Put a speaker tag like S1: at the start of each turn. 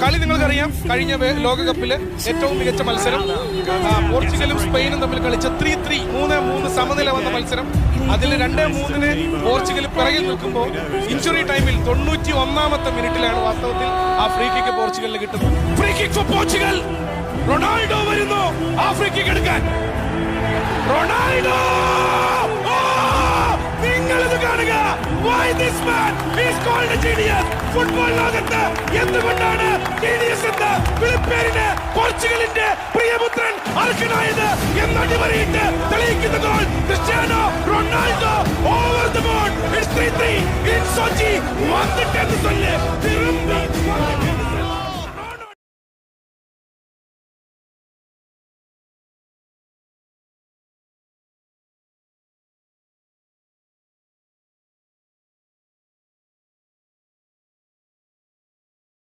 S1: കളി നിങ്ങൾക്കറിയാം. കഴിഞ്ഞ ലോകകപ്പില് ഏറ്റവും മികച്ച മത്സരം പോർച്ചുഗലും സ്പെയിനും തമ്മിൽ കളിച്ച 3-3 3-3 സമനില വന്ന മത്സരം. അതിൽ 2-3 പോർച്ചുഗൽ പിറകിൽ നിൽക്കുമ്പോൾ ഇഞ്ചുറി ടൈമിൽ 91ാമത്തെ മിനിറ്റിലാണ് വാസ്തവത്തിൽ ആ ഫ്രീ കിക്ക് പോർച്ചുഗലിന് കിട്ടുന്നത്. Free kick for Portugal. Ronaldo വരുന്നു ആ ഫ്രീ കിക്ക് എടുക്കാൻ. റൊണാൾഡോ, നിങ്ങളിത് കാണുക. Why this man is called a genius? Football ലോകത്ത് എന്തുകൊണ്ടാണ് ജീനിയസ് എന്ന വിളിപ്പേരിന് പോർച്ചുഗലിന്റെ പ്രിയപുത്രൻ അർഹനായത് എന്നടിവരയിട്ട് തെളിയിക്കുന്ന goal Cristiano Ronaldo over the board. It's 3-3 in Sochi. വന്നിട്ടെന്ന് ചൊല്ല് തിരുമ്പി